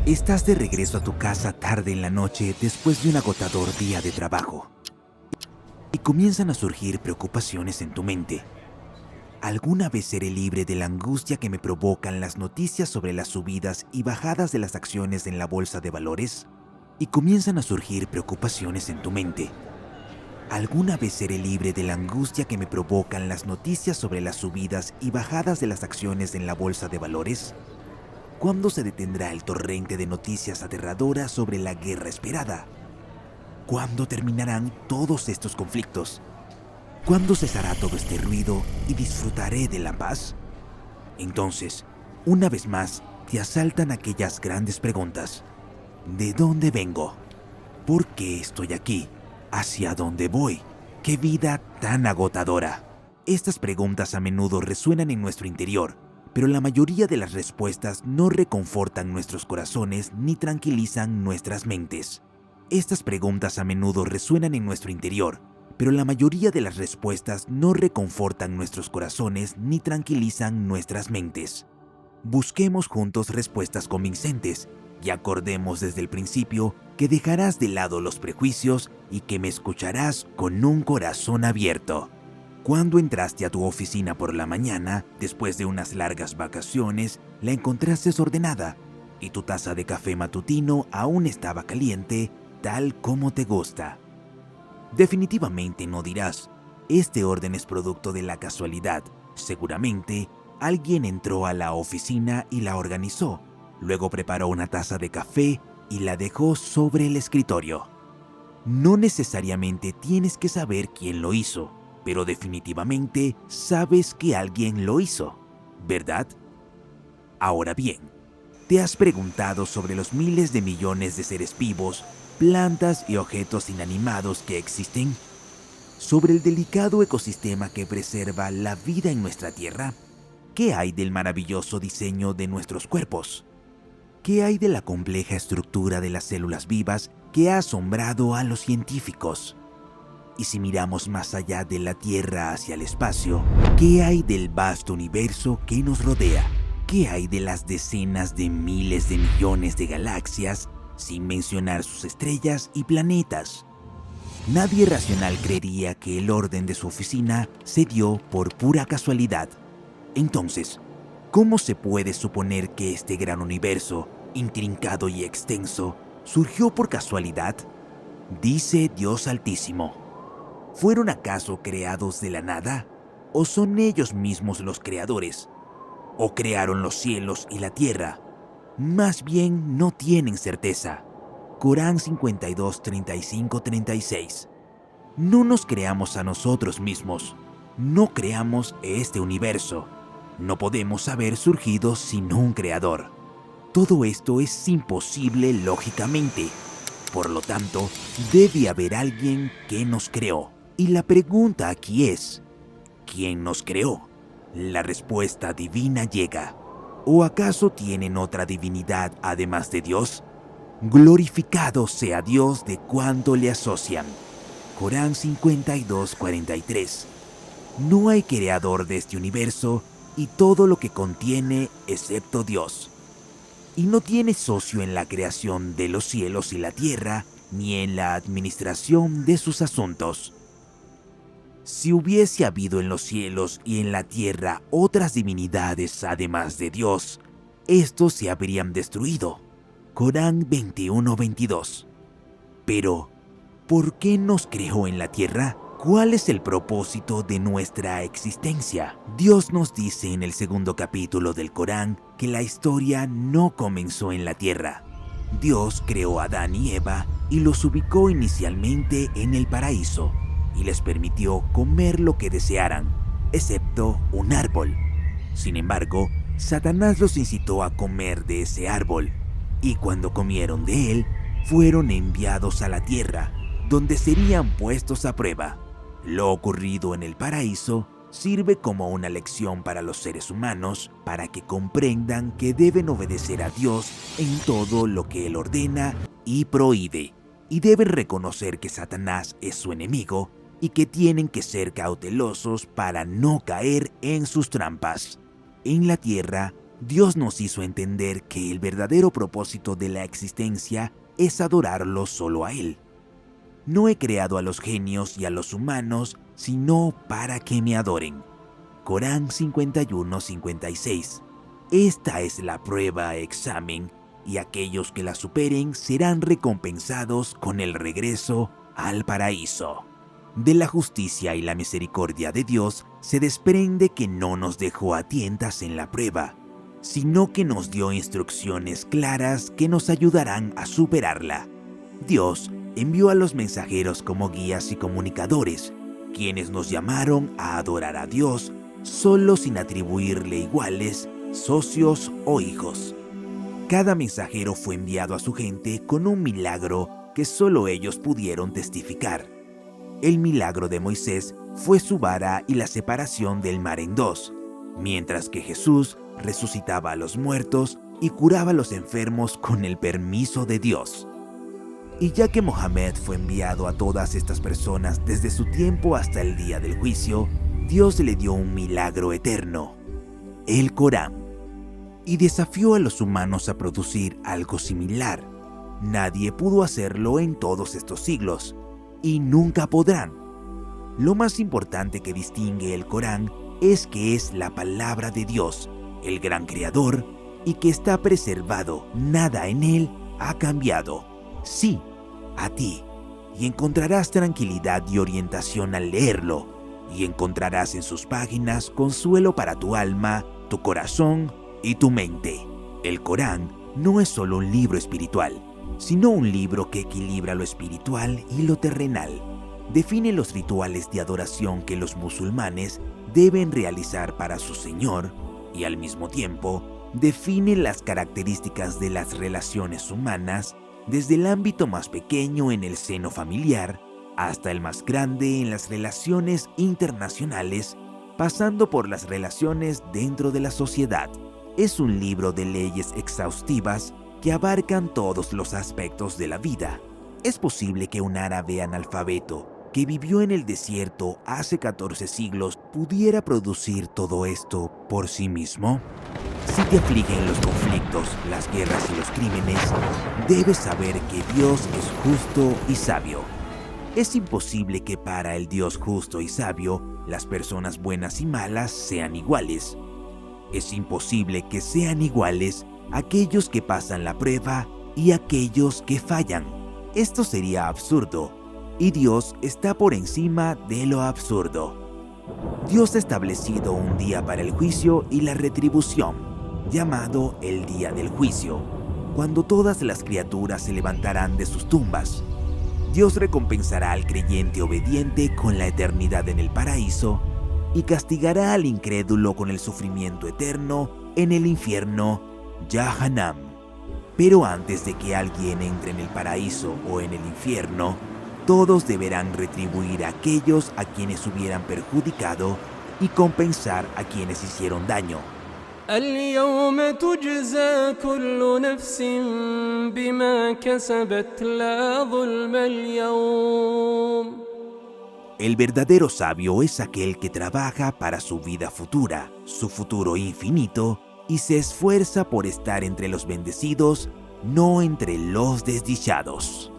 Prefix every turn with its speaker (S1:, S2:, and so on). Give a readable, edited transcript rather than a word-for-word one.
S1: Estás de regreso a tu casa tarde en la noche después de un agotador día de trabajo y comienzan a surgir preocupaciones en tu mente. ¿Alguna vez seré libre de la angustia que me provocan las noticias sobre las subidas y bajadas de las acciones en la bolsa de valores? Y comienzan a surgir preocupaciones en tu mente. ¿Alguna vez seré libre de la angustia que me provocan las noticias sobre las subidas y bajadas de las acciones en la bolsa de valores? ¿Cuándo se detendrá el torrente de noticias aterradoras sobre la guerra esperada? ¿Cuándo terminarán todos estos conflictos? ¿Cuándo cesará todo este ruido y disfrutaré de la paz? Entonces, una vez más, te asaltan aquellas grandes preguntas. ¿De dónde vengo? ¿Por qué estoy aquí? ¿Hacia dónde voy? ¡Qué vida tan agotadora! Estas preguntas a menudo resuenan en nuestro interior, pero la mayoría de las respuestas no reconfortan nuestros corazones ni tranquilizan nuestras mentes. Estas preguntas a menudo resuenan en nuestro interior, pero la mayoría de las respuestas no reconfortan nuestros corazones ni tranquilizan nuestras mentes. Busquemos juntos respuestas convincentes y acordemos desde el principio que dejarás de lado los prejuicios y que me escucharás con un corazón abierto. Cuando entraste a tu oficina por la mañana, después de unas largas vacaciones, la encontraste desordenada y tu taza de café matutino aún estaba caliente, tal como te gusta. Definitivamente no dirás, este orden es producto de la casualidad. Seguramente, alguien entró a la oficina y la organizó. Luego preparó una taza de café y la dejó sobre el escritorio. No necesariamente tienes que saber quién lo hizo, pero definitivamente sabes que alguien lo hizo, ¿verdad? Ahora bien, ¿te has preguntado sobre los miles de millones de seres vivos, plantas y objetos inanimados que existen? ¿Sobre el delicado ecosistema que preserva la vida en nuestra Tierra? ¿Qué hay del maravilloso diseño de nuestros cuerpos? ¿Qué hay de la compleja estructura de las células vivas que ha asombrado a los científicos? Y si miramos más allá de la Tierra hacia el espacio, ¿qué hay del vasto universo que nos rodea? ¿Qué hay de las decenas de miles de millones de galaxias, sin mencionar sus estrellas y planetas? Nadie racional creería que el orden de su oficina se dio por pura casualidad. Entonces, ¿cómo se puede suponer que este gran universo, intrincado y extenso, surgió por casualidad? Dice Dios Altísimo. ¿Fueron acaso creados de la nada? ¿O son ellos mismos los creadores? ¿O crearon los cielos y la tierra? Más bien no tienen certeza. Corán 52, 35, 36. No nos creamos a nosotros mismos. No creamos este universo. No podemos haber surgido sin un creador. Todo esto es imposible lógicamente. Por lo tanto, debe haber alguien que nos creó. Y la pregunta aquí es, ¿quién nos creó? La respuesta divina llega. ¿O acaso tienen otra divinidad además de Dios? Glorificado sea Dios de cuanto le asocian. Corán 52, 43. No hay creador de este universo y todo lo que contiene excepto Dios. Y no tiene socio en la creación de los cielos y la tierra, ni en la administración de sus asuntos. Si hubiese habido en los cielos y en la tierra otras divinidades además de Dios, estos se habrían destruido. Corán 21, 22. Pero, ¿por qué nos creó en la tierra? ¿Cuál es el propósito de nuestra existencia? Dios nos dice en el segundo capítulo del Corán que la historia no comenzó en la tierra. Dios creó a Adán y Eva y los ubicó inicialmente en el paraíso y les permitió comer lo que desearan, excepto un árbol. Sin embargo, Satanás los incitó a comer de ese árbol, y cuando comieron de él, fueron enviados a la tierra, donde serían puestos a prueba. Lo ocurrido en el paraíso sirve como una lección para los seres humanos para que comprendan que deben obedecer a Dios en todo lo que Él ordena y prohíbe, y deben reconocer que Satanás es su enemigo y que tienen que ser cautelosos para no caer en sus trampas. En la tierra, Dios nos hizo entender que el verdadero propósito de la existencia es adorarlo solo a Él. No he creado a los genios y a los humanos, sino para que me adoren. Corán 51:56. Esta es la prueba examen, y aquellos que la superen serán recompensados con el regreso al paraíso. De la justicia y la misericordia de Dios se desprende que no nos dejó a tientas en la prueba, sino que nos dio instrucciones claras que nos ayudarán a superarla. Dios envió a los mensajeros como guías y comunicadores, quienes nos llamaron a adorar a Dios solo sin atribuirle iguales, socios o hijos. Cada mensajero fue enviado a su gente con un milagro que solo ellos pudieron testificar. El milagro de Moisés fue su vara y la separación del mar en dos, mientras que Jesús resucitaba a los muertos y curaba a los enfermos con el permiso de Dios. Y ya que Mohammed fue enviado a todas estas personas desde su tiempo hasta el día del juicio, Dios le dio un milagro eterno, el Corán, y desafió a los humanos a producir algo similar. Nadie pudo hacerlo en todos estos siglos, y nunca podrán. Lo más importante que distingue el Corán es que es la palabra de Dios, el gran creador, y que está preservado. Nada en él ha cambiado. Sí, a ti, y encontrarás tranquilidad y orientación al leerlo, y encontrarás en sus páginas consuelo para tu alma, tu corazón y tu mente. El Corán no es solo un libro espiritual, sino un libro que equilibra lo espiritual y lo terrenal. Define los rituales de adoración que los musulmanes deben realizar para su Señor y al mismo tiempo define las características de las relaciones humanas desde el ámbito más pequeño en el seno familiar hasta el más grande en las relaciones internacionales, pasando por las relaciones dentro de la sociedad. Es un libro de leyes exhaustivas que abarcan todos los aspectos de la vida. ¿Es posible que un árabe analfabeto que vivió en el desierto hace 14 siglos pudiera producir todo esto por sí mismo? Si te afligen los conflictos, las guerras y los crímenes, debes saber que Dios es justo y sabio. Es imposible que para el Dios justo y sabio las personas buenas y malas sean iguales. Es imposible que sean iguales aquellos que pasan la prueba y aquellos que fallan. Esto sería absurdo, y Dios está por encima de lo absurdo. Dios ha establecido un día para el juicio y la retribución, llamado el día del juicio, cuando todas las criaturas se levantarán de sus tumbas. Dios recompensará al creyente obediente con la eternidad en el paraíso y castigará al incrédulo con el sufrimiento eterno en el infierno, Jahannam. Pero antes de que alguien entre en el paraíso o en el infierno, todos deberán retribuir a aquellos a quienes hubieran perjudicado y compensar a quienes hicieron daño.
S2: اليوم تجزى كل نفس بما كسبت لا ظلم اليوم.
S1: El verdadero sabio es aquel que trabaja para su vida futura, su futuro infinito, y se esfuerza por estar entre los bendecidos, no entre los desdichados.